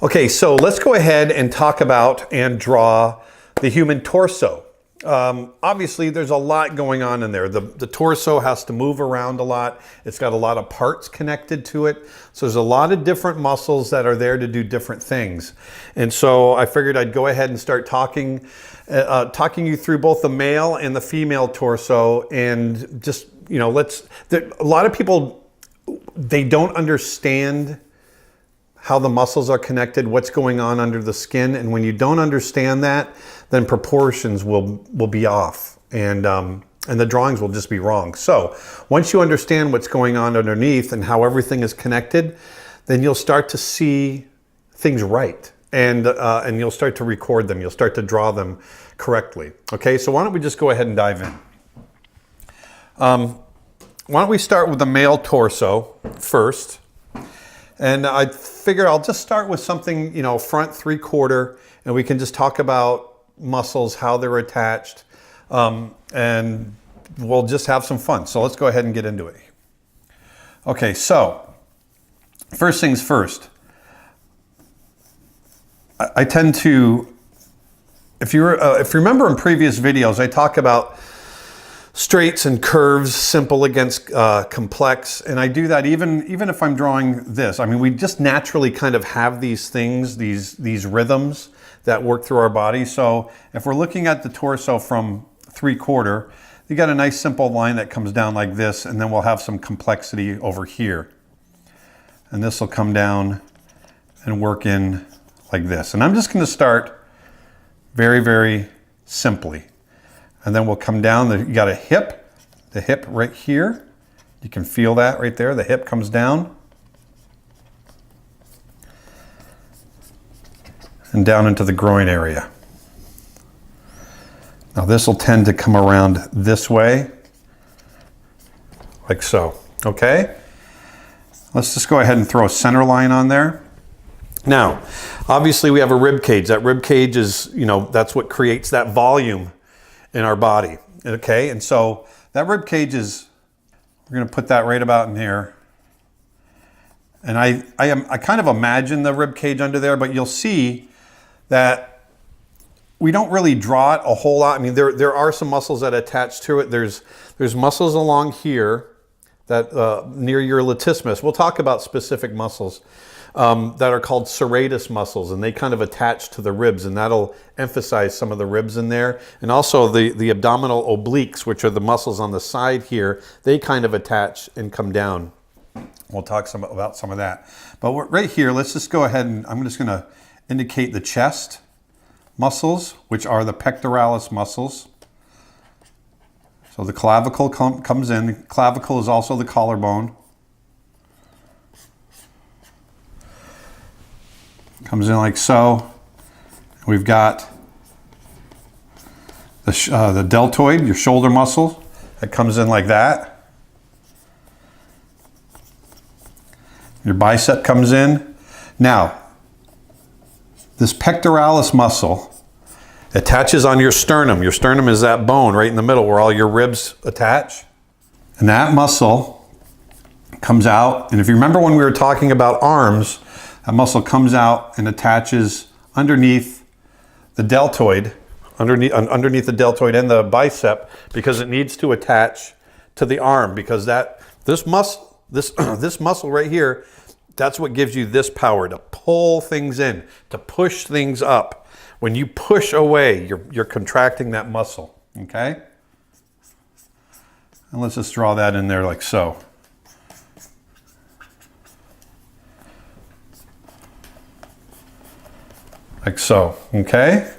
Okay, so let's go ahead and talk about and draw the human torso. Obviously, there's a lot going on in there. The torso has to move around a lot. It's got a lot of parts connected to it. So there's a lot of different muscles that are there to do different things. And so I figured I'd go ahead and start talking you through both the male and the female torso, and just, you know, a lot of people, they don't understand how the muscles are connected, what's going on under the skin. And when you don't understand that, then proportions will be off, and the drawings will just be wrong. So once you understand what's going on underneath and how everything is connected, then you'll start to see things right. And you'll start to record them. You'll start to draw them correctly. Okay, so why don't we just go ahead and dive in. Why don't we start with the male torso first? And I figured I'll just start with something, you know, front 3/4, and we can just talk about muscles, how they're attached, and we'll just have some fun. So let's go ahead and get into it. Okay, so first things first. I tend to, if you remember in previous videos, I talk about straights and curves, simple against complex, and I do that even if I'm drawing this. I mean, we just naturally kind of have these things, these rhythms that work through our body. So if we're looking at the torso from 3/4, you got a nice simple line that comes down like this, and then we'll have some complexity over here. And this will come down and work in like this. And I'm just going to start very, very simply. And then we'll come down. You got a hip, the hip right here. You can feel that right there. The hip comes down. And down into the groin area. Now this will tend to come around this way, like so. Okay? Let's just go ahead and throw a center line on there. Now, obviously we have a rib cage. That rib cage is, you know, that's what creates that volume in our body. Okay? And so that rib cage is, we're going to put that right about in here. And I kind of imagine the rib cage under there, but you'll see that we don't really draw it a whole lot. I mean, there are some muscles that attach to it. There's muscles along here that near your latissimus. We'll talk about specific muscles that are called serratus muscles, and they kind of attach to the ribs, and that'll emphasize some of the ribs in there. And also the abdominal obliques, which are the muscles on the side here, they kind of attach and come down. We'll talk about some of that. But right here, let's just go ahead and I'm just going to indicate the chest muscles, which are the pectoralis muscles. So the clavicle comes in. The clavicle is also the collarbone. Comes in like so. We've got the deltoid, your shoulder muscle, that comes in like that. Your bicep comes in. Now, this pectoralis muscle attaches on your sternum. Your sternum is that bone right in the middle where all your ribs attach. And that muscle comes out. And if you remember when we were talking about arms, that muscle comes out and attaches underneath the deltoid, underneath the deltoid and the bicep, because it needs to attach to the arm, because this muscle right here, that's what gives you this power to pull things in, to push things up. When you push away, you're contracting that muscle, okay? And let's just draw that in there like so. Like so, okay?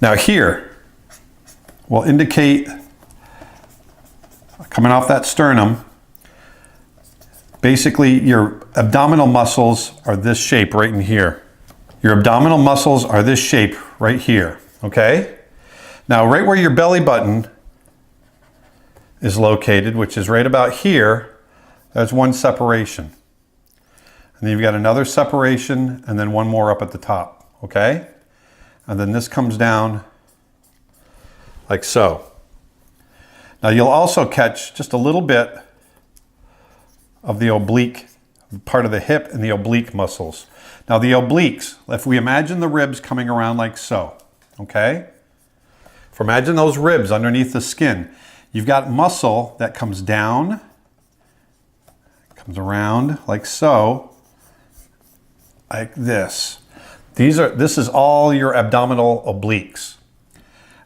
Now here, we'll indicate, coming off that sternum, basically your abdominal muscles are this shape right in here. Your abdominal muscles are this shape right here, okay? Now right where your belly button is located, which is right about here, there's one separation. And then you've got another separation, and then one more up at the top, okay? And then this comes down like so. Now you'll also catch just a little bit of the oblique part of the hip and the oblique muscles. Now the obliques, if we imagine the ribs coming around like so, okay? If we imagine those ribs underneath the skin, you've got muscle that comes down, comes around like so, like this. This is all your abdominal obliques.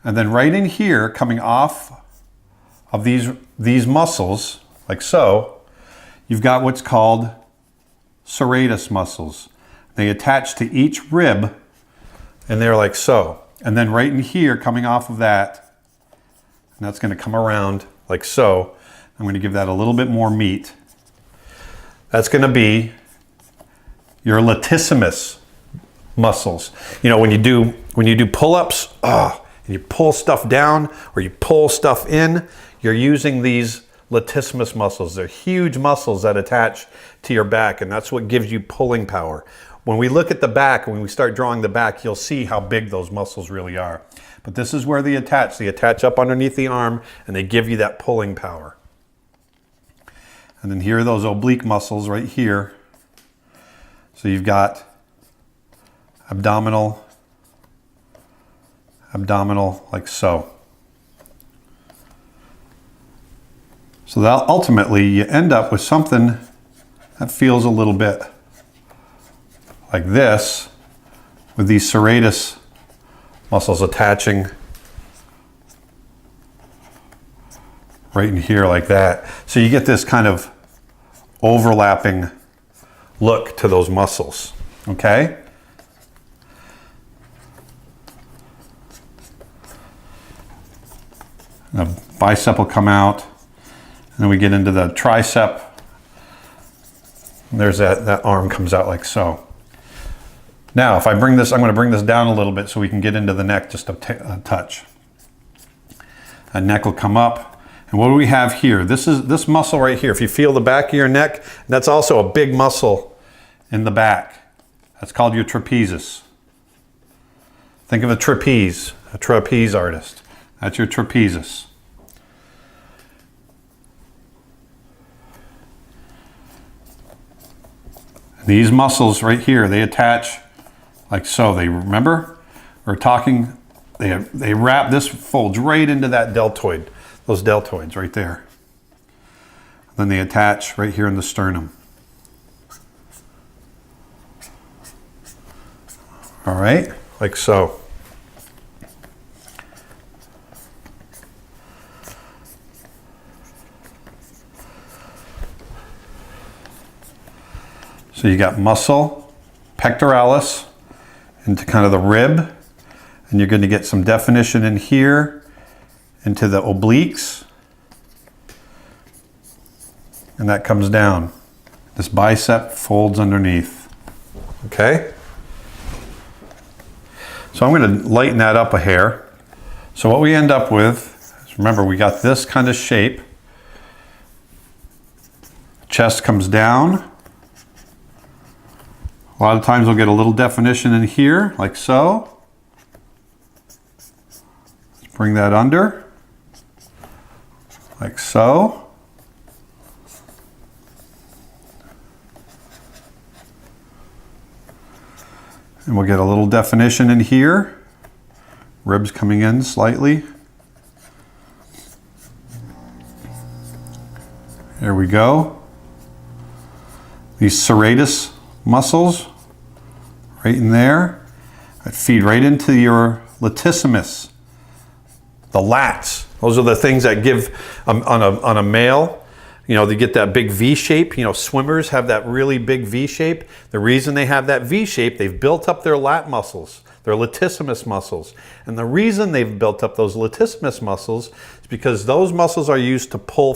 And then right in here, coming off of these muscles, like so, you've got what's called serratus muscles. They attach to each rib, and they're like so. And then right in here, coming off of that, and that's going to come around like so. I'm going to give that a little bit more meat. That's going to be your latissimus muscles. You know, when you do pull-ups, and you pull stuff down or you pull stuff in, you're using these latissimus muscles. They're huge muscles that attach to your back, and that's what gives you pulling power. When we look at the back, when we start drawing the back, you'll see how big those muscles really are. But this is where they attach. They attach up underneath the arm, and they give you that pulling power. And then here are those oblique muscles right here. So you've got abdominal, like so. So that ultimately you end up with something that feels a little bit like this, with these serratus muscles attaching right in here like that. So you get this kind of overlapping look to those muscles, okay? The bicep will come out, and then we get into the tricep. And there's that arm comes out like so. Now, if I bring this, I'm going to bring this down a little bit so we can get into the neck just a touch. The neck will come up. And what do we have here? This is this muscle right here. If you feel the back of your neck, that's also a big muscle in the back. That's called your trapezius. Think of a trapeze artist. That's your trapezius. These muscles right here, they attach like so. They, remember, we're talking, they wrap, this folds right into that deltoid, those deltoids right there. Then they attach right here in the sternum. All right, like so. So you got muscle, pectoralis, into kind of the rib, and you're going to get some definition in here, into the obliques, and that comes down. This bicep folds underneath, okay? So I'm going to lighten that up a hair. So what we end up with is, remember, we got this kind of shape. Chest comes down. A lot of times we'll get a little definition in here, like so. Let's bring that under, like so. And we'll get a little definition in here. Ribs coming in slightly. There we go. These serratus muscles right in there that feed right into your latissimus, the lats. Those are the things that give on a male, you know, they get that big V shape. You know, swimmers have that really big V shape. The reason they have that V shape, they've built up their lat muscles, their latissimus muscles. And the reason they've built up those latissimus muscles is because those muscles are used to pull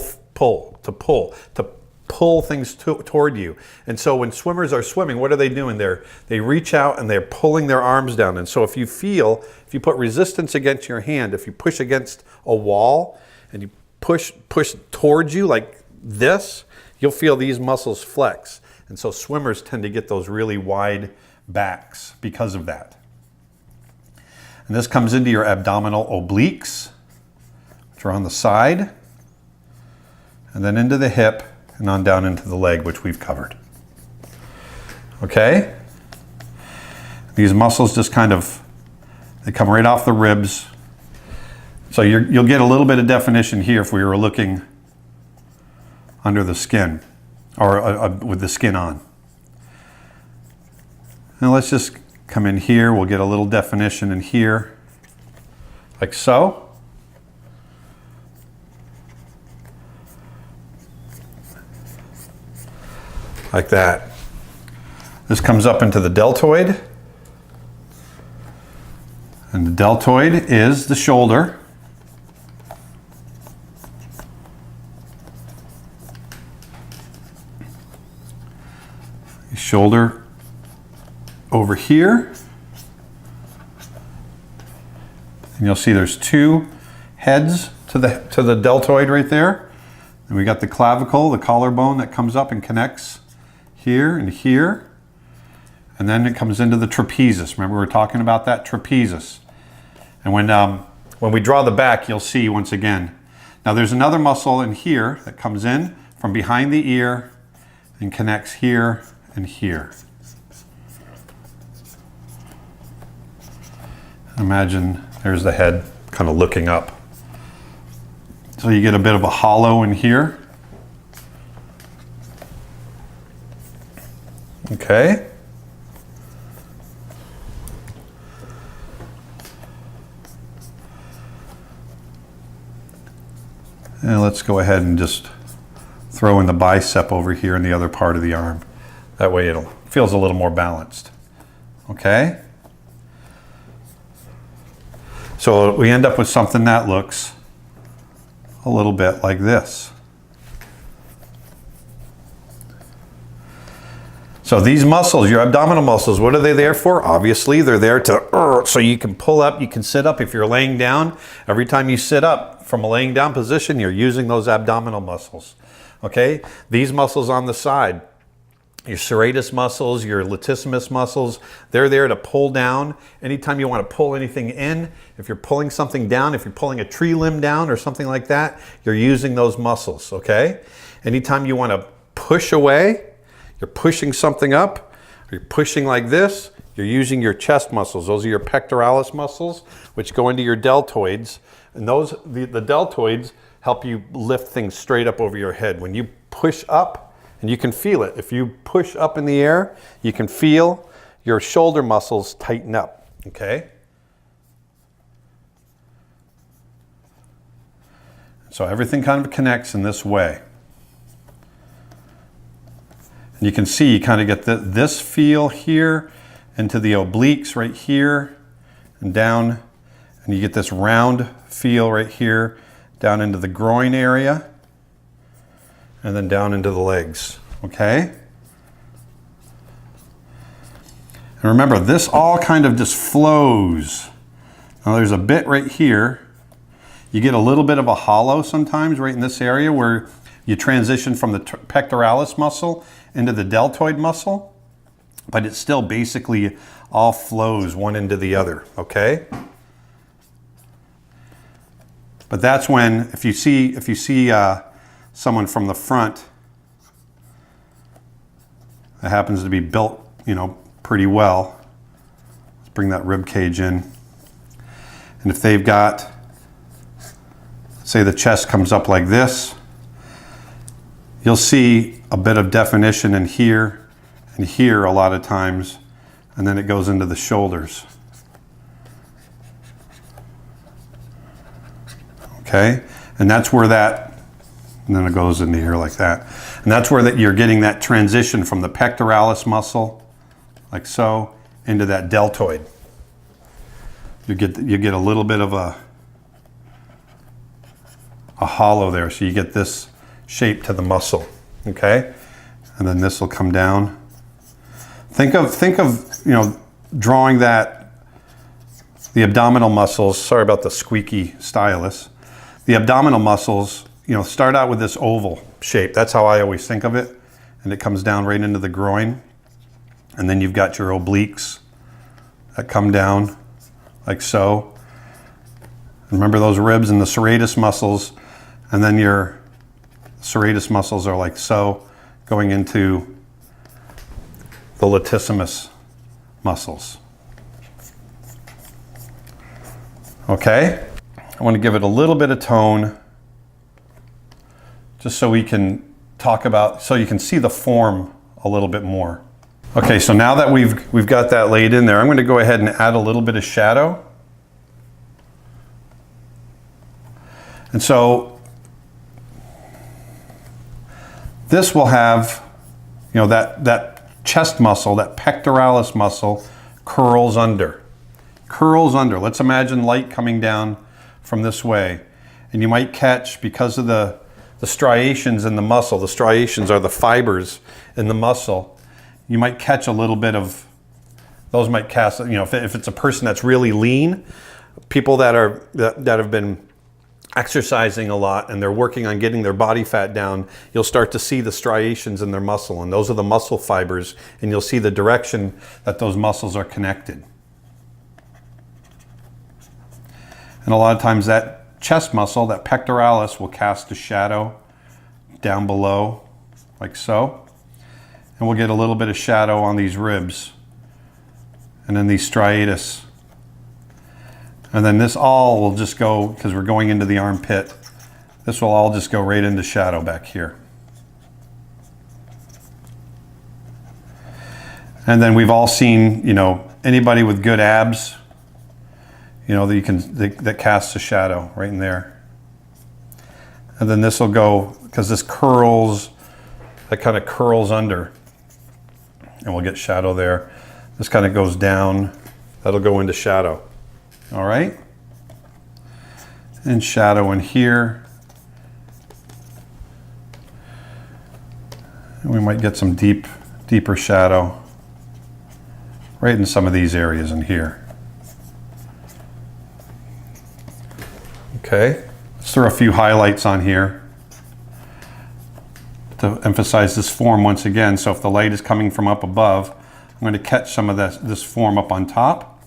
things toward you. And so when swimmers are swimming, what are they doing? They reach out and they're pulling their arms down. And so if you put resistance against your hand, if you push against a wall and you push towards you like this, you'll feel these muscles flex. And so swimmers tend to get those really wide backs because of that. And this comes into your abdominal obliques, which are on the side, and then into the hip, and on down into the leg, which we've covered. okay? These muscles just kind of, they come right off the ribs. So you'll get a little bit of definition here if we were looking under the skin, or with the skin on. Now let's just come in here. We'll get a little definition in here, like so. Like that. This comes up into the deltoid. And the deltoid is the shoulder. Shoulder over here. And you'll see there's two heads to the deltoid right there. And we got the clavicle, the collarbone that comes up and connects here and here. And then it comes into the trapezius. Remember we were talking about that trapezius. And when we draw the back, you'll see once again. Now there's another muscle in here that comes in from behind the ear and connects here and here. Imagine there's the head kind of looking up. So you get a bit of a hollow in here. Okay. And let's go ahead and just throw in the bicep over here in the other part of the arm. That way it feels a little more balanced. Okay? So we end up with something that looks a little bit like this. So these muscles, your abdominal muscles, what are they there for? Obviously, they're there to, so you can pull up, you can sit up. If you're laying down, every time you sit up from a laying down position, you're using those abdominal muscles. Okay? These muscles on the side, your serratus muscles, your latissimus muscles, they're there to pull down. Anytime you want to pull anything in, if you're pulling something down, if you're pulling a tree limb down or something like that, you're using those muscles, okay? Anytime you want to push away, you're pushing something up, or you're pushing like this, you're using your chest muscles. Those are your pectoralis muscles, which go into your deltoids. And those, the deltoids help you lift things straight up over your head. When you push up, and you can feel it. If you push up in the air, you can feel your shoulder muscles tighten up, okay? So everything kind of connects in this way. And you can see you kind of get this feel here into the obliques right here and down. And you get this round feel right here down into the groin area. And then down into the legs, okay? And remember, this all kind of just flows. Now there's a bit right here. You get a little bit of a hollow sometimes right in this area where you transition from the pectoralis muscle into the deltoid muscle, but it still basically all flows one into the other, okay? But that's when, if you see someone from the front that happens to be built, pretty well. Let's bring that rib cage in. And if they've got, say the chest comes up like this, you'll see a bit of definition in here and here a lot of times, and then it goes into the shoulders. Okay? And that's where and then it goes into here like that. And that's where you're getting that transition from the pectoralis muscle, like so, into that deltoid. You get a little bit of a hollow there, so you get this shape to the muscle, okay? And then this will come down. Think of drawing the abdominal muscles. Sorry about the squeaky stylus. The abdominal muscles, start out with this oval shape. That's how I always think of it. And it comes down right into the groin. And then you've got your obliques that come down like so. Remember those ribs and the serratus muscles. And then your serratus muscles are like so, going into the latissimus muscles. Okay, I want to give it a little bit of tone just so we can talk about, so you can see the form a little bit more. Okay, so now that we've got that laid in there, I'm going to go ahead and add a little bit of shadow. And so this will have, you know, that chest muscle, that pectoralis muscle curls under. Curls under. Let's imagine light coming down from this way. And you might catch, because of the striations in the muscle, the striations are the fibers in the muscle, you might catch a little bit of, those might cast, you know, if it's a person that's really lean, people that have been exercising a lot and they're working on getting their body fat down, you'll start to see the striations in their muscle, and those are the muscle fibers, and you'll see the direction that those muscles are connected. And a lot of times that chest muscle, that pectoralis, will cast a shadow down below, like so. And we'll get a little bit of shadow on these ribs and then these striatus. And then this all will just go, because we're going into the armpit, this will all just go right into shadow back here. And then we've all seen, you know, anybody with good abs, you know, that casts a shadow right in there. And then this will go, because this curls, that kind of curls under, and we'll get shadow there. This kind of goes down, that'll go into shadow. All right? And shadow in here. And we might get some deeper shadow right in some of these areas in here. Okay, let's throw a few highlights on here to emphasize this form once again. So if the light is coming from up above, I'm going to catch some of this form up on top,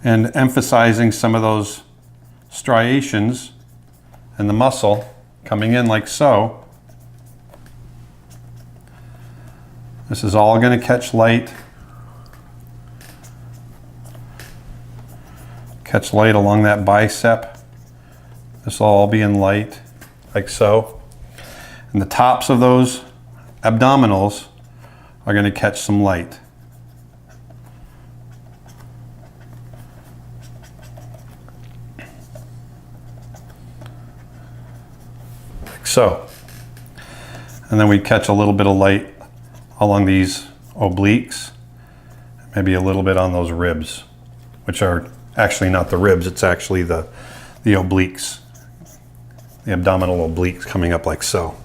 and emphasizing some of those striations and the muscle coming in like so. This is all going to catch light. Catch light along that bicep. This will all be in light, like so. And the tops of those abdominals are going to catch some light. Like so. And then we catch a little bit of light along these obliques, maybe a little bit on those ribs, which are actually not the ribs, it's actually the obliques, the abdominal obliques coming up like so.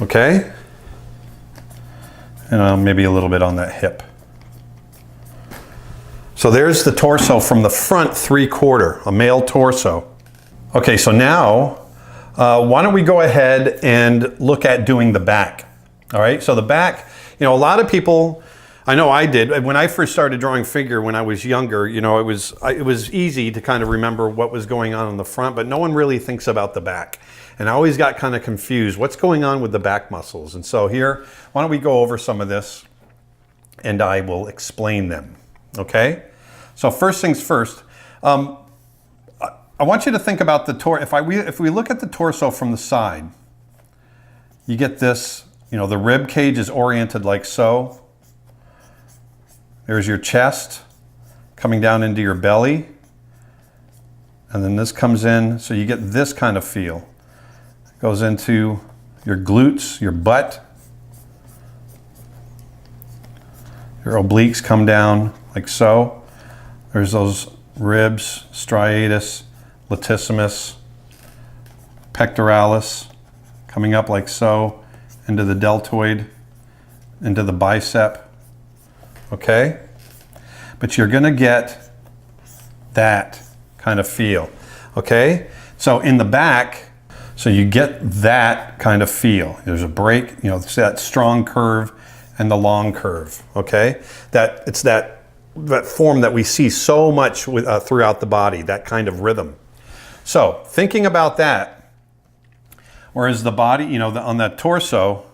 Okay? And maybe a little bit on that hip. So there's the torso from the front 3/4, a male torso. Okay, so now, why don't we go ahead and look at doing the back. All right, so the back, you know, a lot of people, I know I did. When I first started drawing figure when I was younger, you know, it was easy to kind of remember what was going on in the front, but no one really thinks about the back. And I always got kind of confused. What's going on with the back muscles? And so here, why don't we go over some of this and I will explain them, okay? So first things first, I want you to think about the torso. If we look at the torso from the side, you get this, you know, the rib cage is oriented like so. There's your chest coming down into your belly. And then this comes in, so you get this kind of feel. It goes into your glutes, your butt. Your obliques come down like so. There's those ribs, striatus, latissimus, pectoralis, coming up like so, into the deltoid, into the bicep. Okay? But you're going to get that kind of feel. Okay? So in the back, so you get that kind of feel. There's a break, you know, it's that strong curve and the long curve. Okay? It's that form that we see so much throughout the body, that kind of rhythm. So thinking about that, Whereas the body, you know, on the torso,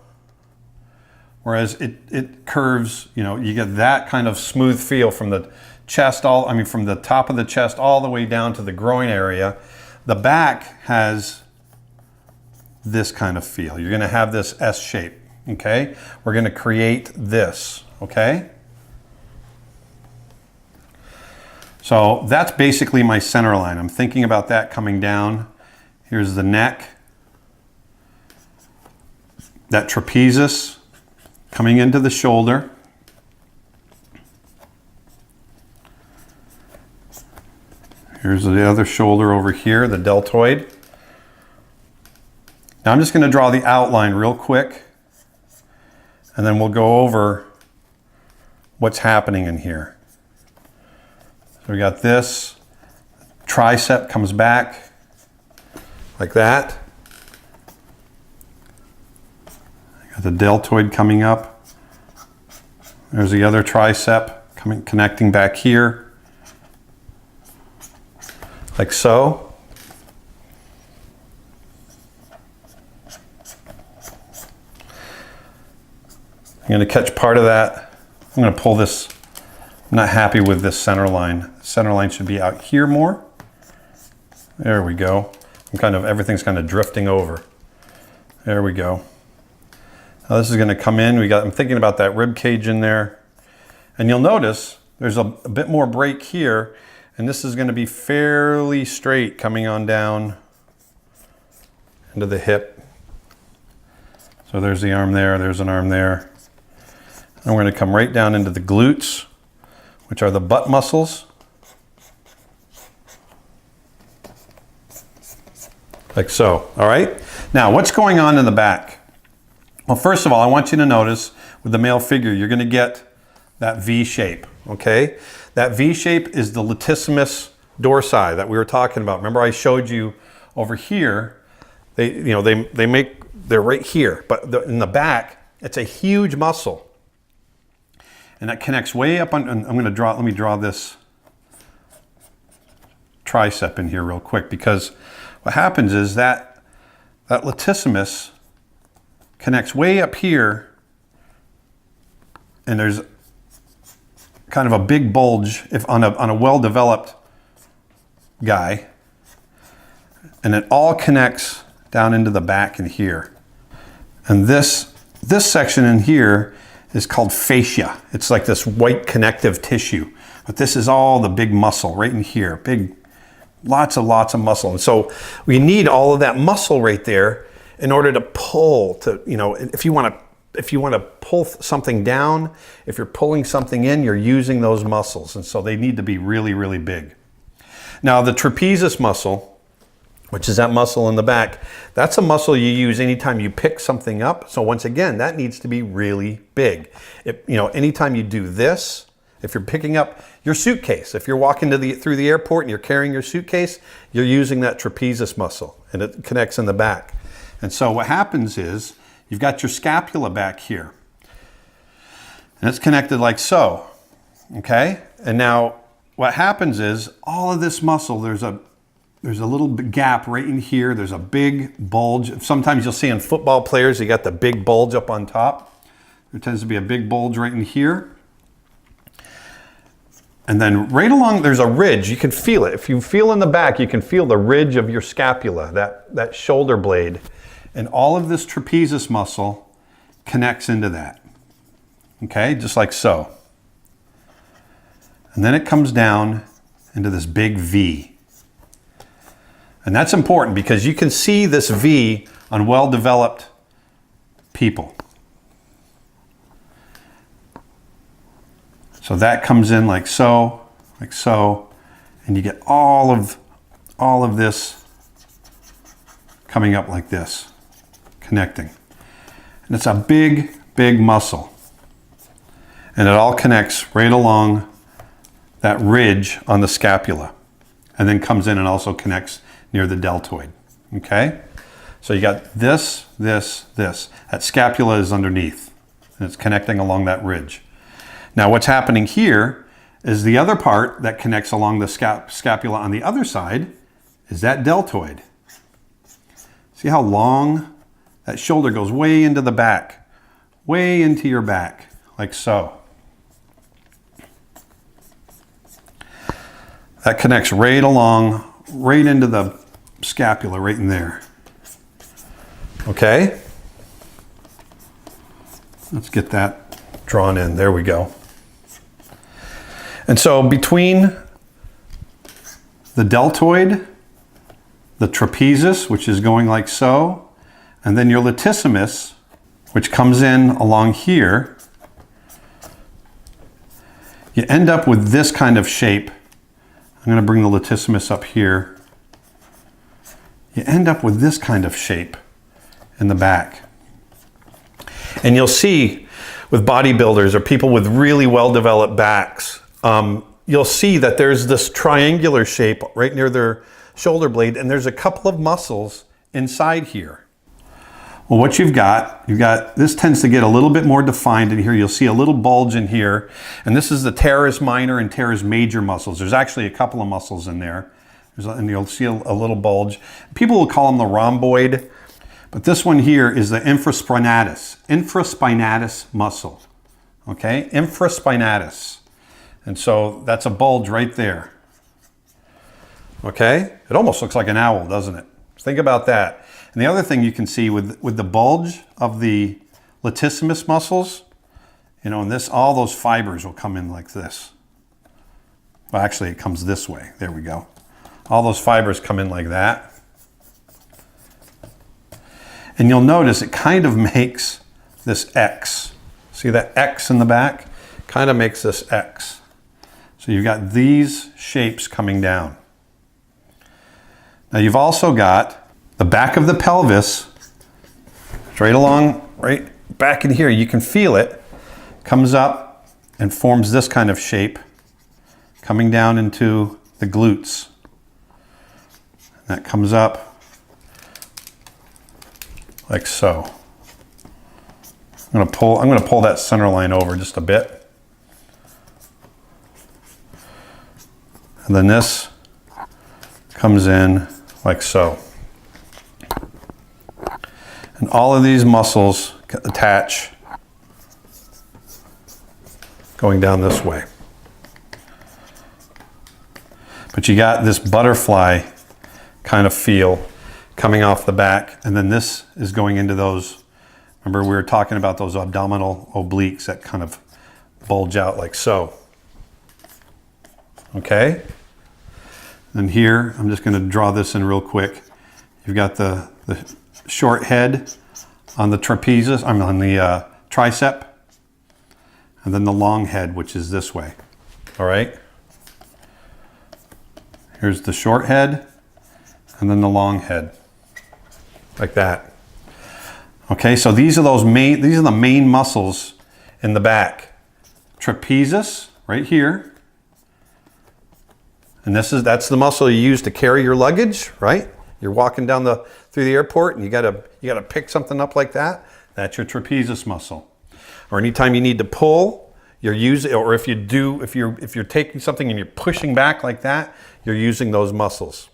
whereas it curves, you know, you get that kind of smooth feel from the chest, from the top of the chest all the way down to the groin area. The back has this kind of feel. You're going to have this S shape, okay? We're going to create this, okay? So that's basically my center line. I'm thinking about that coming down. Here's the neck. That trapezius coming into the shoulder. Here's the other shoulder over here, the deltoid. Now I'm just going to draw the outline real quick, and then we'll go over what's happening in here. So we got this, tricep comes back like that. Got the deltoid coming up. There's the other tricep connecting back here, like so. I'm going to catch part of that. I'm going to pull this. I'm not happy with this center line. Center line should be out here more. There we go. Everything's kind of drifting over. There we go. Now this is going to come in. I'm thinking about that rib cage in there. And you'll notice there's a bit more break here. And this is going to be fairly straight coming on down into the hip. So there's the arm there. There's an arm there. And we're going to come right down into the glutes, which are the butt muscles. Like so, all right? Now, what's going on in the back? Well, first of all, I want you to notice with the male figure, you're going to get that V shape, okay? That V shape is the latissimus dorsi that we were talking about. Remember I showed you over here, they're right here, but in the back, it's a huge muscle. And that connects way up on, and let me draw this tricep in here real quick, because what happens is that latissimus connects way up here, and there's kind of a big bulge on a well-developed guy, and it all connects down into the back in here. And this section in here is called fascia. It's like this white connective tissue, but this is all the big muscle right in here. Lots of muscle. And so we need all of that muscle right there in order to pull, if you want to pull something down, if you're pulling something in, you're using those muscles. And so they need to be really, really big. Now the trapezius muscle, which is that muscle in the back, that's a muscle you use anytime you pick something up. So once again, that needs to be really big. Anytime you do this, if you're picking up your suitcase, if you're walking through the airport and you're carrying your suitcase, you're using that trapezius muscle, and it connects in the back. And so what happens is you've got your scapula back here, and it's connected like so, okay? And now what happens is all of this muscle, there's a little gap right in here. There's a big bulge. Sometimes you'll see in football players, you got the big bulge up on top. There tends to be a big bulge right in here. And then right along, there's a ridge. You can feel it. If you feel in the back, you can feel the ridge of your scapula, that shoulder blade. And all of this trapezius muscle connects into that. Okay, just like so. And then it comes down into this big V. And that's important because you can see this V on well-developed people. So that comes in like so, and you get all of this coming up like this, connecting. And it's a big, big muscle. And it all connects right along that ridge on the scapula, and then comes in and also connects near the deltoid, okay? So you got this. That scapula is underneath, and it's connecting along that ridge. Now what's happening here is the other part that connects along the scapula on the other side is that deltoid. See how long that shoulder goes way into the back, way into your back, like so. That connects right along, right into the scapula, right in there. Okay? Let's get that drawn in. There we go. And so between the deltoid, the trapezius, which is going like so, and then your latissimus, which comes in along here, you end up with this kind of shape. I'm going to bring the latissimus up here. You end up with this kind of shape in the back. And you'll see with bodybuilders or people with really well-developed backs, you'll see that there's this triangular shape right near their shoulder blade, and there's a couple of muscles inside here. Well, what you've got, this tends to get a little bit more defined in here. You'll see a little bulge in here, and this is the teres minor and teres major muscles. There's actually a couple of muscles in there, and you'll see a little bulge. People will call them the rhomboid, but this one here is the infraspinatus muscle, okay? Infraspinatus. And so that's a bulge right there, okay? It almost looks like an owl, doesn't it? Think about that. And the other thing you can see with the bulge of the latissimus muscles, you know, and this, all those fibers will come in like this. Well, actually it comes this way. There we go. All those fibers come in like that. And you'll notice it kind of makes this X. See that X in the back? Kind of makes this X. So you've got these shapes coming down. Now you've also got the back of the pelvis, straight along, right back in here. You can feel it, comes up and forms this kind of shape, coming down into the glutes. That comes up like so. I'm going to pull that center line over just a bit. And then this comes in like so. And all of these muscles attach going down this way. But you got this butterfly kind of feel coming off the back, and then this is going into those, remember we were talking about those abdominal obliques that kind of bulge out like so. Okay? And here, I'm just going to draw this in real quick. You've got the short head on the trapezius, on the tricep, and then the long head, which is this way. All right? Here's the short head, and then the long head, like that. Okay, so these are the main muscles in the back. Trapezius, right here. And that's the muscle you use to carry your luggage, right? You're walking down through the airport and you gotta pick something up like that. That's your trapezius muscle. Or anytime you need to pull, you're using, or if you're taking something and you're pushing back like that, you're using those muscles.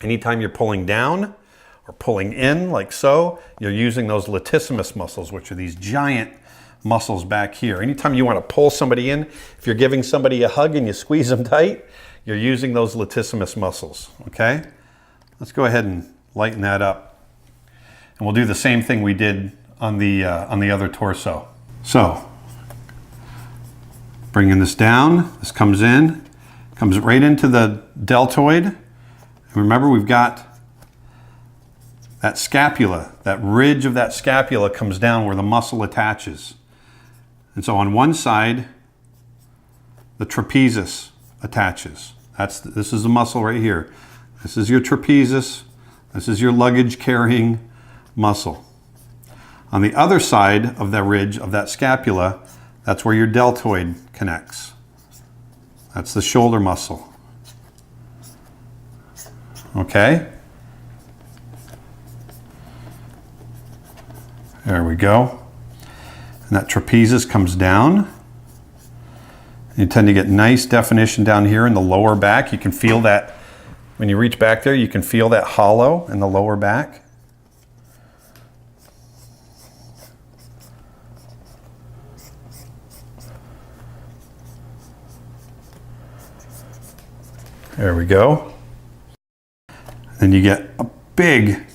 Anytime you're pulling down or pulling in like so, you're using those latissimus muscles, which are these giant muscles back here. Anytime you want to pull somebody in, if you're giving somebody a hug and you squeeze them tight, you're using those latissimus muscles, okay? Let's go ahead and lighten that up. And we'll do the same thing we did on the other torso. So, bringing this down, this comes right into the deltoid. And remember, we've got that scapula, that ridge of that scapula comes down where the muscle attaches. And so on one side, the trapezius attaches. This is the muscle right here. This is your trapezius. This is your luggage carrying muscle. On the other side of that ridge of that scapula, that's where your deltoid connects. That's the shoulder muscle. Okay? There we go. And that trapezius comes down. You tend to get nice definition down here in the lower back. You can feel that when you reach back there, you can feel that hollow in the lower back. There we go. Then you get a big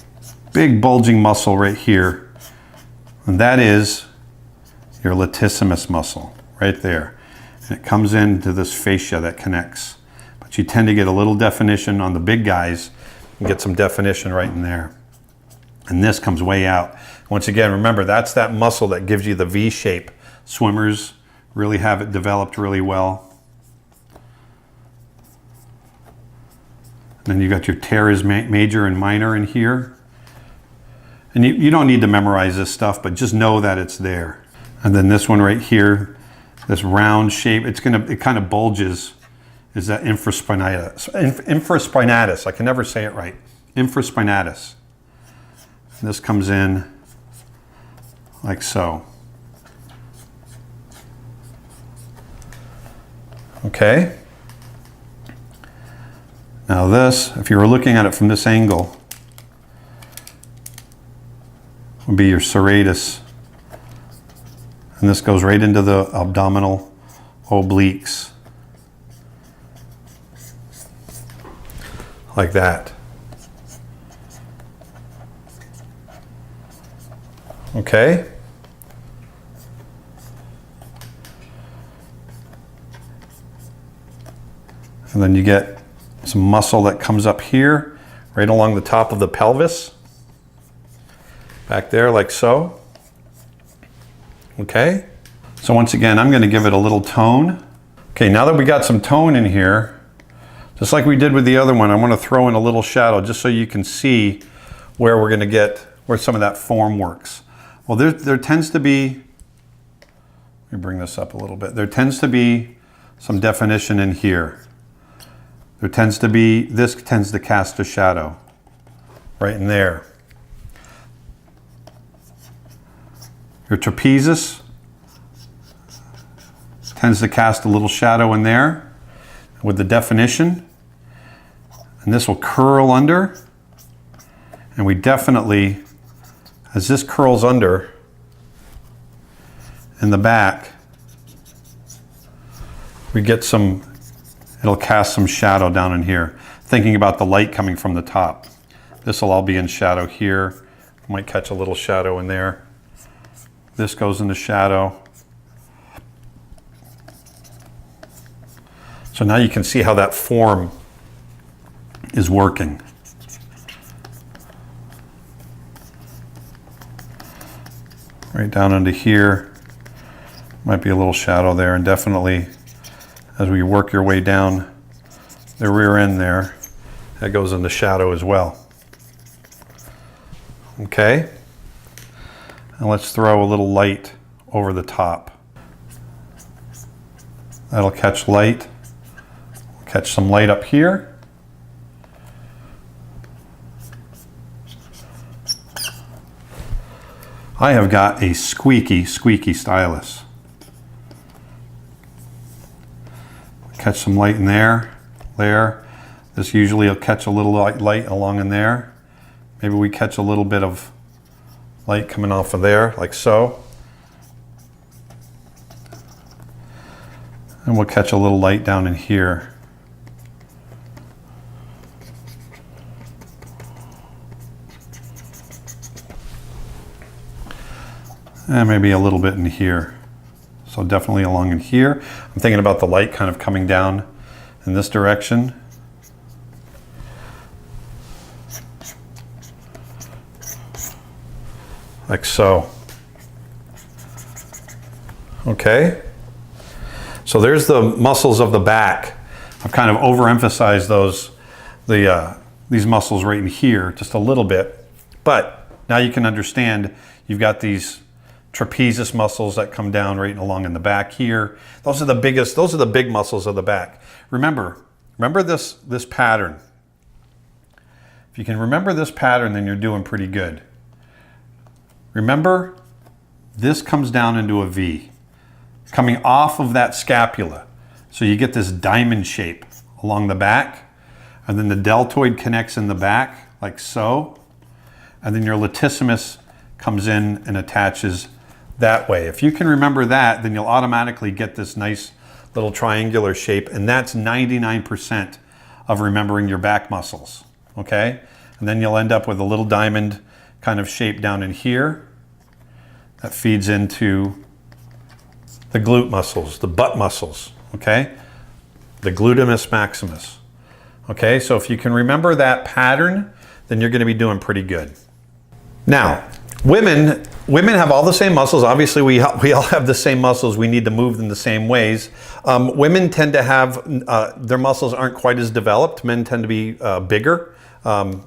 bulging muscle right here. And that is your latissimus muscle right there. And it comes into this fascia that connects. But you tend to get a little definition on the big guys and get some definition right in there. And this comes way out. Once again, remember, that's that muscle that gives you the V shape. Swimmers really have it developed really well. And then you got your teres major and minor in here. And you don't need to memorize this stuff, but just know that it's there. And then this one right here, this round shape, it kind of bulges, is that infraspinatus. Infraspinatus, I can never say it right. Infraspinatus. And this comes in like so. Okay. Now this, if you were looking at it from this angle, would be your serratus. And this goes right into the abdominal obliques. Like that. Okay. And then you get some muscle that comes up here, right along the top of the pelvis. Back there, like so. Okay. So once again, I'm going to give it a little tone. Okay, now that we got some tone in here, just like we did with the other one, I want to throw in a little shadow just so you can see where we're going to get, where some of that form works. Well, there tends to be, let me bring this up a little bit. There tends to be some definition in here. There tends to be, this tends to cast a shadow right in there. Your trapezius tends to cast a little shadow in there with the definition. And this will curl under. And we definitely, as this curls under in the back, we get some, it'll cast some shadow down in here. Thinking about the light coming from the top. This will all be in shadow here. Might catch a little shadow in there. This goes into shadow. So now you can see how that form is working. Right down into here. Might be a little shadow there, and definitely as we work your way down the rear end there, that goes into shadow as well. Okay. And let's throw a little light over the top. That'll catch light. Catch some light up here. I have got a squeaky stylus. Catch some light in there. This usually will catch a little light along in there. Maybe we catch a little bit of light coming off of there, like so. And we'll catch a little light down in here. And maybe a little bit in here. So definitely along in here. I'm thinking about the light kind of coming down in this direction. Like so. Okay. So there's the muscles of the back. I've kind of overemphasized these muscles right in here just a little bit. But now you can understand you've got these trapezius muscles that come down right along in the back here. Those are the big muscles of the back. Remember this pattern. If you can remember this pattern, then you're doing pretty good. Remember, this comes down into a V, coming off of that scapula. So you get this diamond shape along the back, and then the deltoid connects in the back, like so. And then your latissimus comes in and attaches that way. If you can remember that, then you'll automatically get this nice little triangular shape, and that's 99% of remembering your back muscles, okay? And then you'll end up with a little diamond kind of shape down in here that feeds into the glute muscles, the butt muscles, okay? The gluteus maximus, okay? So if you can remember that pattern, then you're gonna be doing pretty good. Now, women have all the same muscles. Obviously, we all have the same muscles. We need to move them the same ways. Women tend to have, their muscles aren't quite as developed. Men tend to be bigger. And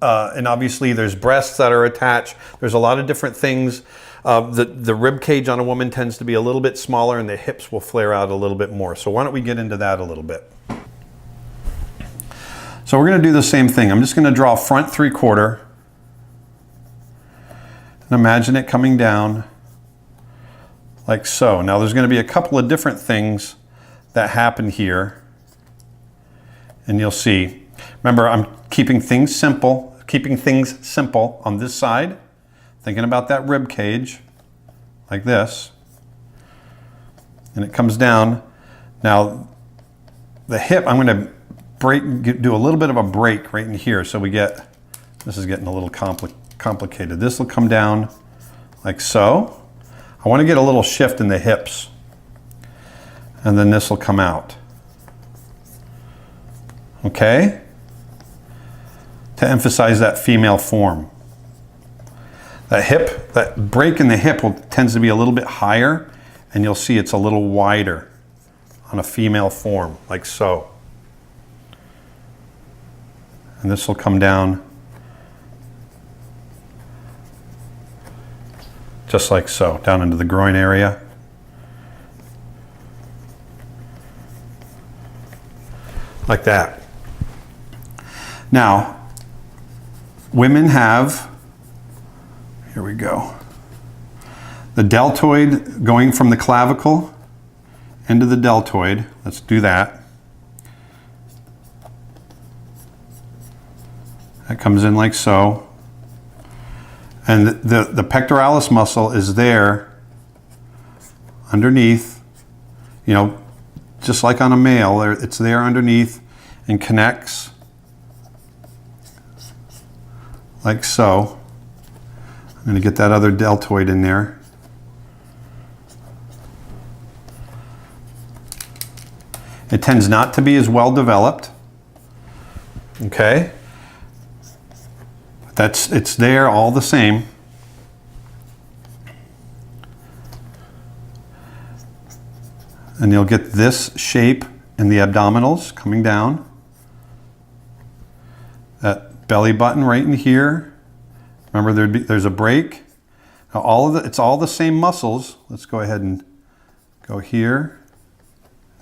obviously, there's breasts that are attached. There's a lot of different things. The rib cage on a woman tends to be a little bit smaller, and the hips will flare out a little bit more. So why don't we get into that a little bit? So we're going to do the same thing. I'm just going to draw front 3/4. And imagine it coming down like so. Now there's going to be a couple of different things that happen here. And you'll see. Remember, I'm keeping things simple on this side. Thinking about that rib cage like this. And it comes down. Now the hip, I'm going to do a little bit of a break right in here. So we get, this is getting a little complicated. This will come down like so. I want to get a little shift in the hips. And then this will come out. Okay? To emphasize that female form. That break in the hip tends to be a little bit higher, and you'll see it's a little wider on a female form, like so. And this will come down just like so, down into the groin area. Like that. Now, women have, here we go, the deltoid going from the clavicle into the deltoid. Let's do that. That comes in like so. And the pectoralis muscle is there underneath, you know, just like on a male, it's there underneath and connects like so. I'm going to get that other deltoid in there. It tends not to be as well developed. Okay? It's there all the same. And you'll get this shape in the abdominals coming down. That belly button right in here. Remember, there's a break. Now it's all the same muscles. Let's go ahead and go here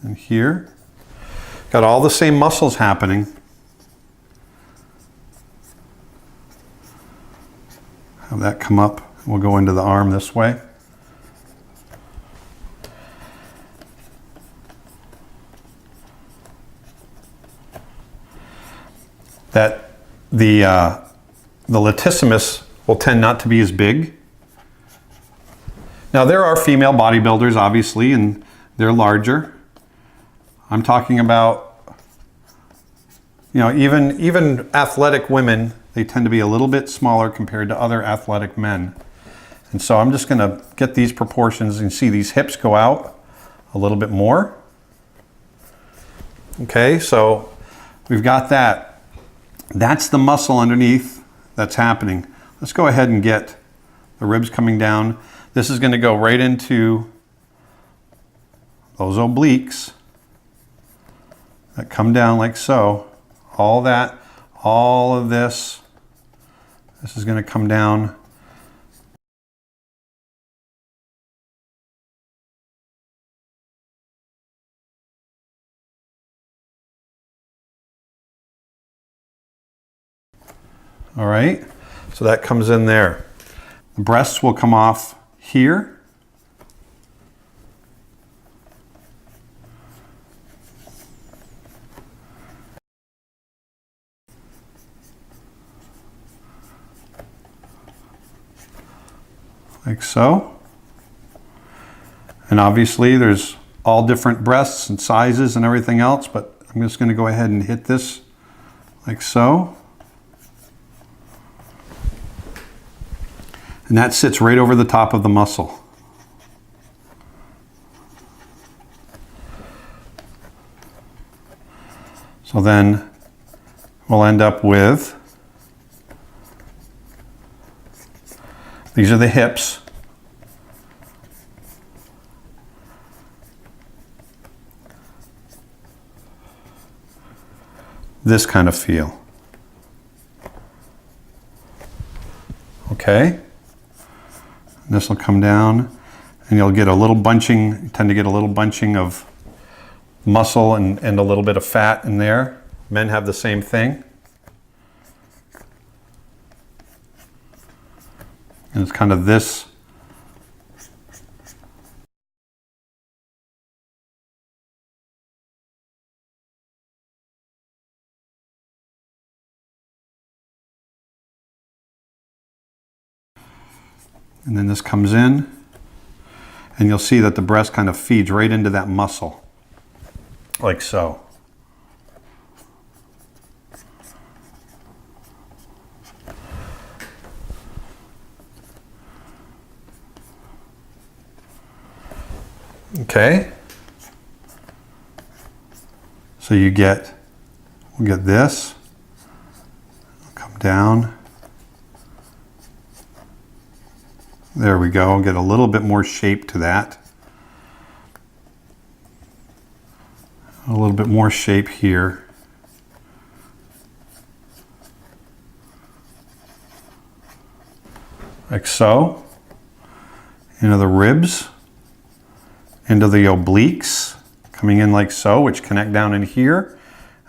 and here. Got all the same muscles happening. Have that come up. We'll go into the arm this way. That the latissimus will tend not to be as big. Now there are female bodybuilders, obviously, and they're larger. I'm talking about, you know, even athletic women, they tend to be a little bit smaller compared to other athletic men. And so I'm just going to get these proportions and see these hips go out a little bit more. Okay, so we've got that. That's the muscle underneath that's happening. Let's go ahead and get the ribs coming down. This is going to go right into those obliques that come down like so. All of this is going to come down. All right, so that comes in there. The breasts will come off here. Like so. And obviously there's all different breasts and sizes and everything else, but I'm I'm just going to go ahead and hit this like so. And that sits right over the top of the muscle. So then we'll end up with, these are the hips. This kind of feel. Okay. This will come down and you'll get a little bunching, you tend to get a little bunching of muscle and a little bit of fat in there. Men have the same thing. And it's kind of this. And then this comes in, and you'll see that the breast kind of feeds right into that muscle, like so. Okay. So we'll get this, come down. There we go, get a little bit more shape to that. A little bit more shape here. Like so. Into the ribs, into the obliques, coming in like so, which connect down in here.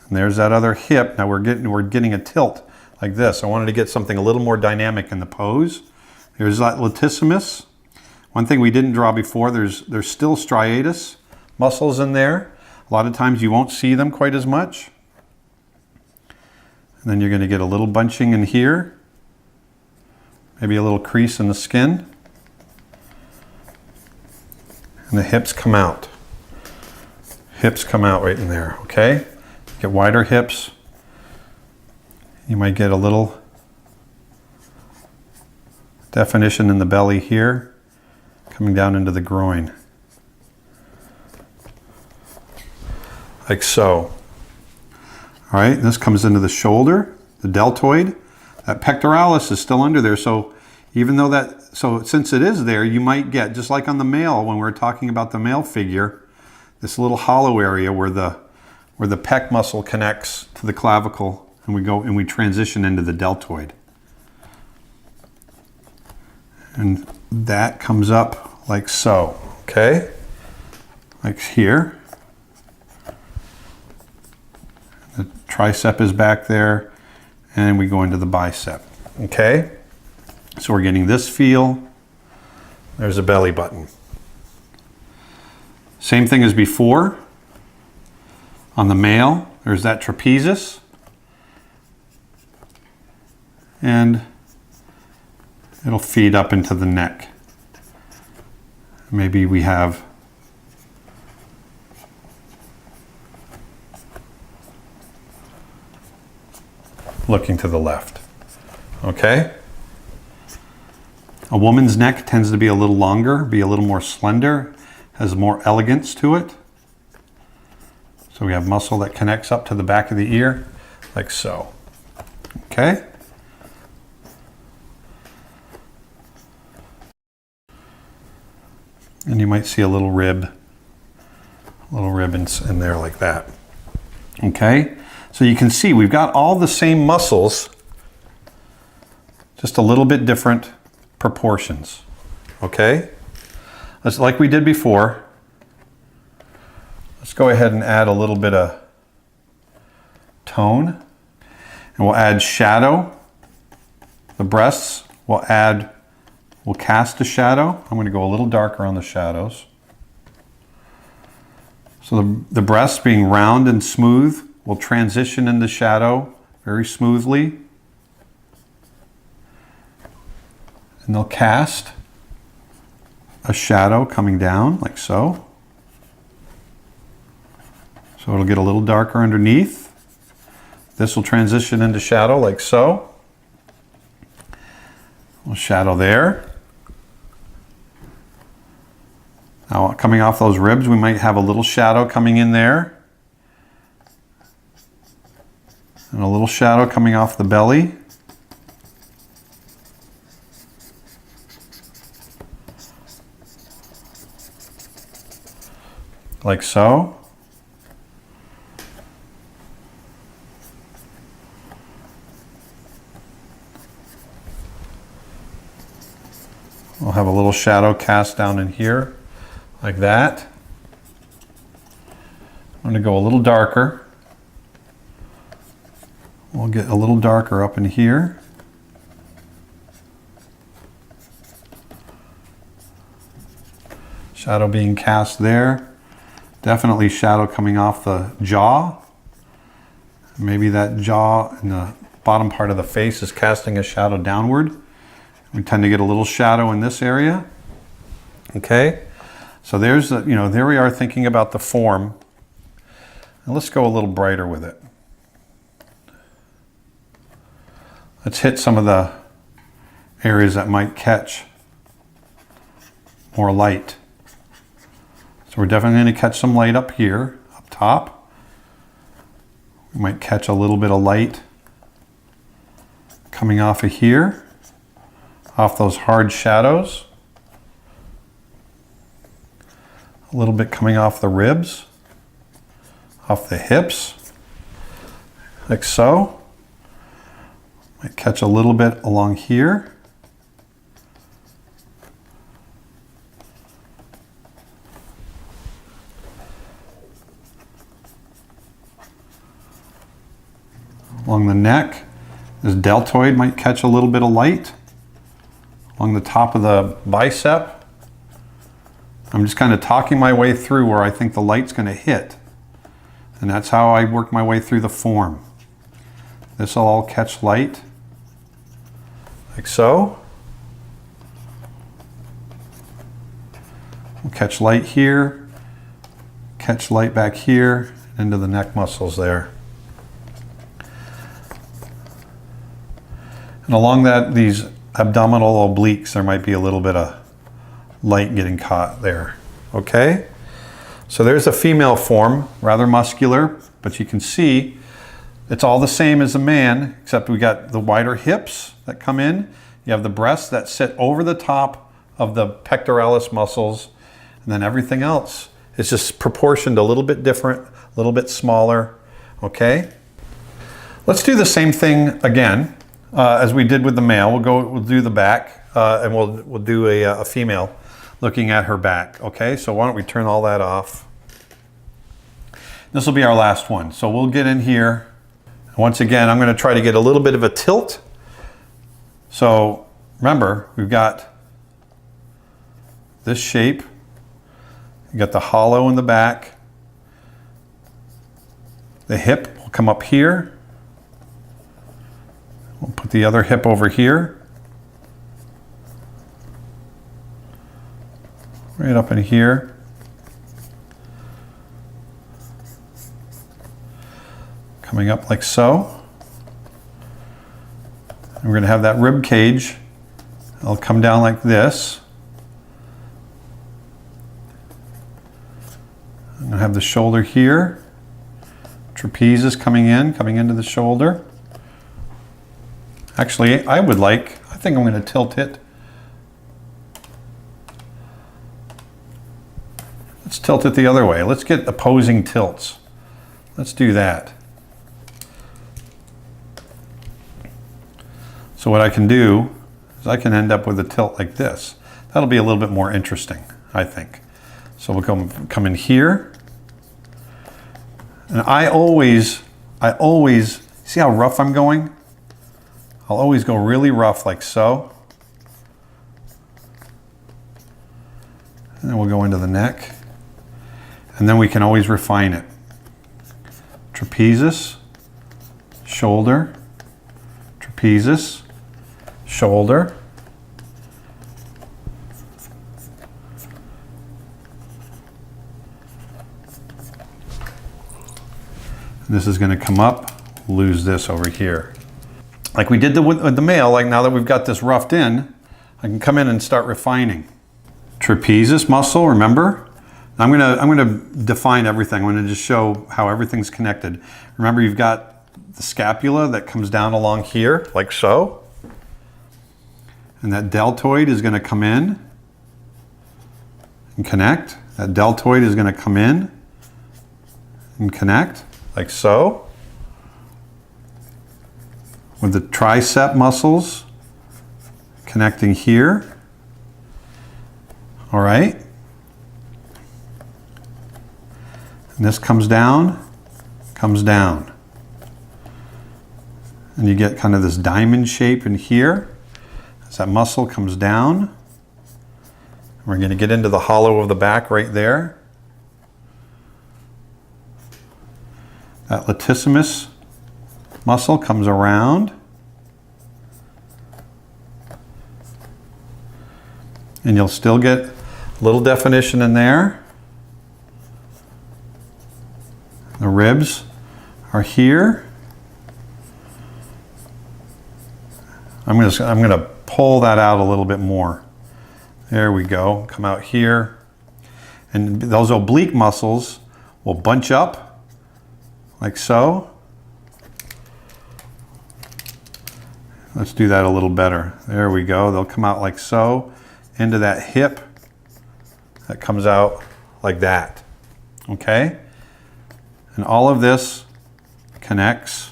And there's that other hip. Now we're getting a tilt like this. I wanted to get something a little more dynamic in the pose. There's that latissimus. One thing we didn't draw before, there's still striatus muscles in there. A lot of times you won't see them quite as much. And then you're going to get a little bunching in here. Maybe a little crease in the skin. And the hips come out. Hips come out right in there, okay? Get wider hips. You might get a little definition in the belly here, coming down into the groin. Like so. All right, this comes into the shoulder, the deltoid. That pectoralis is still under there, so even though since it is there, you might get, just like on the male, when we're talking about the male figure, this little hollow area where the pec muscle connects to the clavicle, and we transition into the deltoid. And that comes up like so, okay? Like here. The tricep is back there, and we go into the bicep, okay? So we're getting this feel. There's a belly button. Same thing as before. On the male, there's that trapezius. And it'll feed up into the neck. Maybe we have looking to the left. Okay? A woman's neck tends to be a little longer, be a little more slender, has more elegance to it. So we have muscle that connects up to the back of the ear, like so. Okay? And you might see a little rib in there like that. Okay? So you can see we've got all the same muscles, just a little bit different proportions. Okay? That's like we did before. Let's go ahead and add a little bit of tone. And we'll add shadow. The breasts, we'll cast a shadow. I'm going to go a little darker on the shadows. So the breasts being round and smooth will transition into shadow very smoothly. And they'll cast a shadow coming down like so. So So it'll get a little darker underneath. This will transition into shadow like so. We'll shadow there. Now coming off those ribs, we might have a little shadow coming in there. And a little shadow coming off the belly. Like so. We'll have a little shadow cast down in here, like that. I'm going to go a little darker. We'll get a little darker up in here. Shadow being cast there. Definitely shadow coming off the jaw. Maybe that jaw in the bottom part of the face is casting a shadow downward. We tend to get a little shadow in this area. Okay, so there's the, there we are thinking about the form. And let's go a little brighter with it. Let's hit some of the areas that might catch more light. So we're definitely going to catch some light up here, up top. We might catch a little bit of light coming off of here, off those hard shadows. A little bit coming off the ribs, off the hips, like so. Might catch a little bit along here. Along the neck, this deltoid might catch a little bit of light. Along the top of the bicep. I'm just kind of talking my way through where I think the light's going to hit. And that's how I work my way through the form. This will all catch light, like so. We'll catch light here, catch light back here, into the neck muscles there. And along these abdominal obliques, there might be a little bit of light getting caught there. Okay? So there's a female form, rather muscular, but you can see it's all the same as a man, except we got the wider hips that come in. You have the breasts that sit over the top of the pectoralis muscles, and then everything else is just proportioned a little bit different, a little bit smaller. Okay? Let's do the same thing again as we did with the male. We'll do the back, and we'll do a female looking at her back. Okay? So why don't we turn all that off? This will be our last one. So we'll get in here. Once again, I'm going to try to get a little bit of a tilt. So remember, we've got this shape. You got the hollow in the back. The hip will come up here. We'll put the other hip over here. Right up in here. Coming up like so. And we're going to have that rib cage. It'll come down like this. I'm going to have the shoulder here. Trapeze is coming into the shoulder. Actually, I think I'm going to tilt it. Let's tilt it the other way. Let's get opposing tilts. Let's do that. So what I can do is I can end up with a tilt like this. That'll be a little bit more interesting, I think. So we'll come in here. And I always, see how rough I'm going? I'll always go really rough like so. And then we'll go into the neck. And then we can always refine it. Trapezius, shoulder, trapezius, shoulder. This is going to come up, lose this over here. Like we did with the male, like now that we've got this roughed in, I can come in and start refining. Trapezius muscle, remember? I'm gonna define everything. I'm gonna just show how everything's connected. Remember, you've got the scapula that comes down along here, like so. And that deltoid is gonna come in and connect. That deltoid is gonna come in and connect, like so. With the tricep muscles connecting here. All right. And this comes down. And you get kind of this diamond shape in here. As that muscle comes down. We're going to get into the hollow of the back right there. That latissimus muscle comes around. And you'll still get a little definition in there. The ribs are here. I'm going to pull that out a little bit more. There we go. Come out here. And those oblique muscles will bunch up like so. Let's do that a little better. There we go. They'll come out like so into that hip that comes out like that. Okay? And all of this connects.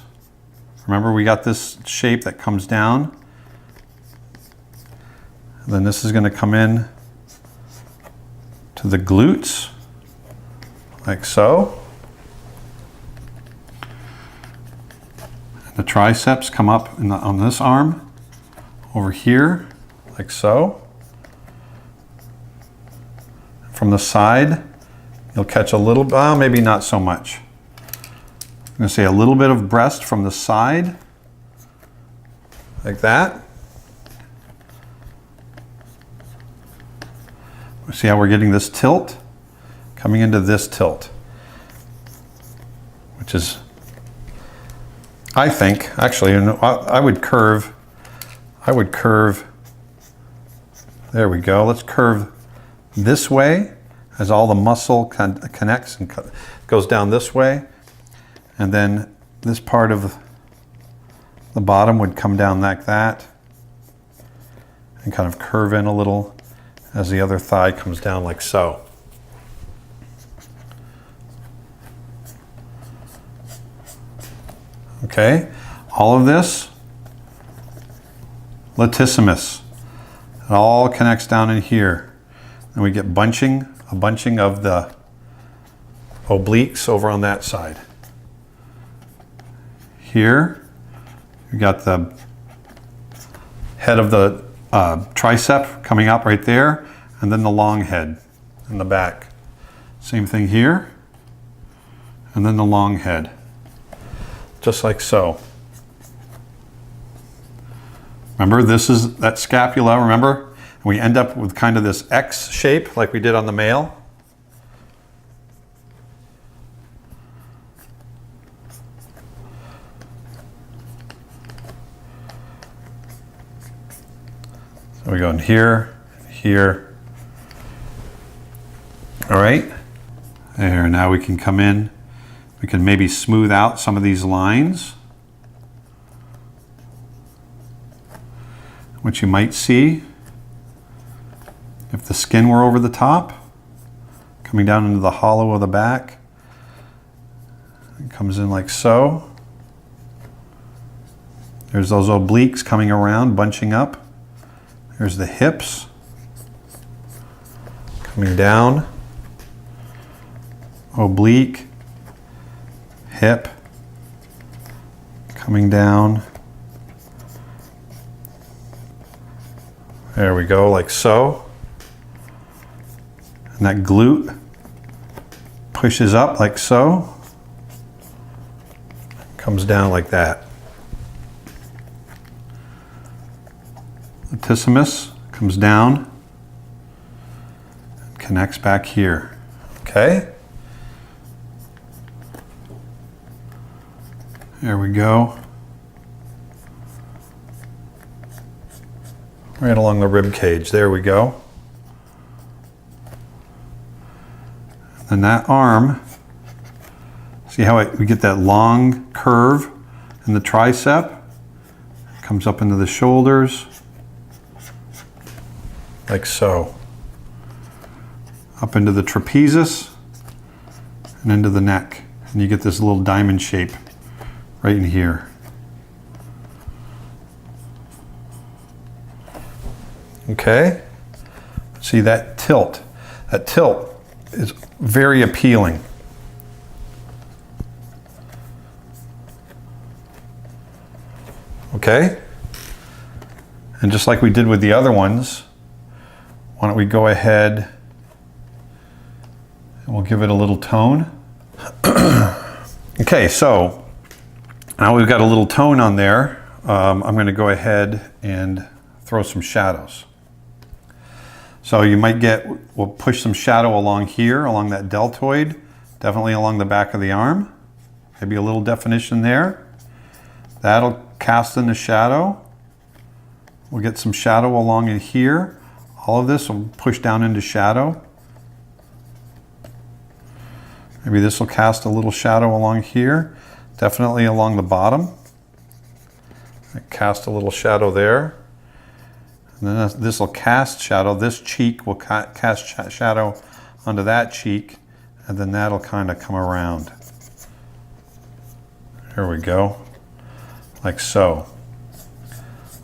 Remember, we got this shape that comes down. And then this is going to come in to the glutes, like so. And the triceps come up on this arm, over here, like so. From the side, you'll catch a little, maybe not so much. I'm going to say a little bit of breast from the side, like that. See how we're getting this tilt? Coming into this tilt, which is, I think, actually, I would curve, there we go. Let's curve this way as all the muscle connects and goes down this way. And then this part of the bottom would come down like that and kind of curve in a little as the other thigh comes down like so. Okay, all of this, latissimus, it all connects down in here. And we get a bunching of the obliques over on that side. Here, we got the head of the tricep coming out right there, and then the long head in the back. Same thing here, and then the long head, just like so. Remember, this is that scapula, remember? And we end up with kind of this X shape like we did on the male. So we go in here, here. All right. There, now we can come in. We can maybe smooth out some of these lines, which you might see if the skin were over the top, coming down into the hollow of the back. It comes in like so. There's those obliques coming around, bunching up. There's the hips coming down, oblique, hip coming down. There we go, like so. And that glute pushes up like so, comes down like that. Latissimus comes down, connects back here. Okay? There we go. Right along the rib cage. There we go. And that arm, see how we get that long curve in the tricep? Comes up into the shoulders, like so. Up into the trapezius and into the neck. And you get this little diamond shape right in here. Okay? See that tilt? That tilt is very appealing. Okay? And just like we did with the other ones, why don't we go ahead and we'll give it a little tone. Okay, so now we've got a little tone on there. I'm going to go ahead and throw some shadows. So you might we'll push some shadow along here, along that deltoid, definitely along the back of the arm. Maybe a little definition there. That'll cast in the shadow. We'll get some shadow along in here. All of this will push down into shadow. Maybe this will cast a little shadow along here. Definitely along the bottom. Cast a little shadow there. And then this will cast shadow. This cheek will cast shadow onto that cheek. And then that'll kind of come around. Here we go. Like so.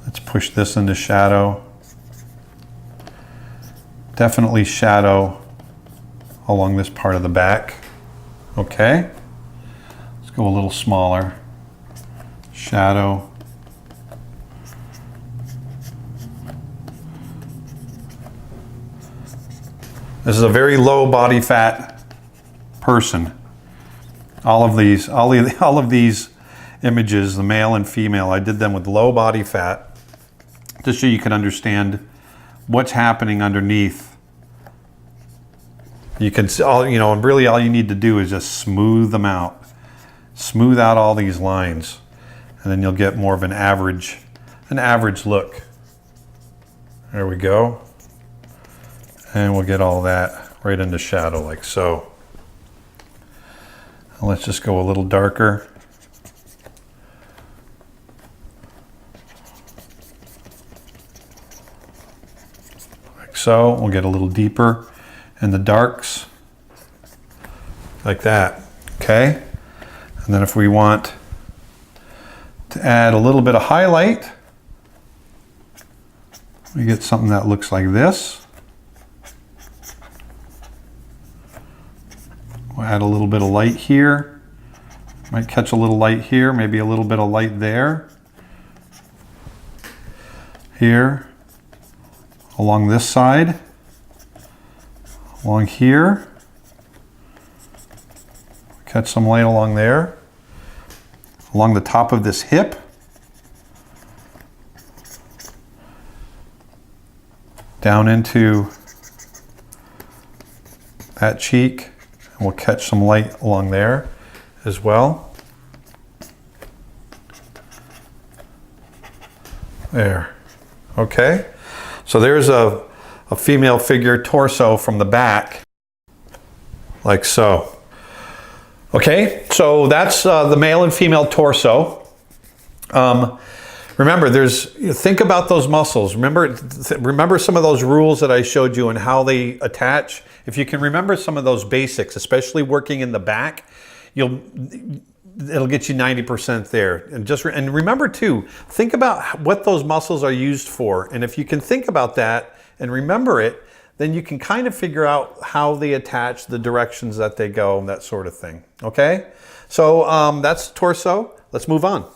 Let's push this into shadow. Definitely shadow along this part of the back. Okay. Let's go a little smaller. Shadow. This is a very low body fat person. All of these images, the male and female, I did them with low body fat, just so you can understand what's happening underneath. You can, and really all you need to do is just smooth them out. Smooth out all these lines, and then you'll get more of an average look. There we go. And we'll get all that right into shadow like so. And let's just go a little darker. Like so. We'll get a little deeper in the darks. Like that. Okay? And then if we want to add a little bit of highlight, we get something that looks like this. We'll add a little bit of light here. Might catch a little light here, maybe a little bit of light there. Here. Along this side. Along here. Catch some light along there. Along the top of this hip. Down into that cheek. And we'll catch some light along there as well. There. Okay. So there's a female figure torso from the back. Like so. Okay, so that's the male and female torso. Remember, think about those muscles. Remember some of those rules that I showed you and how they attach. If you can remember some of those basics, especially working in the back, it'll get you 90% there. And remember too, think about what those muscles are used for. And if you can think about that and remember it, then you can kind of figure out how they attach, the directions that they go, that sort of thing. Okay? So that's torso. Let's move on.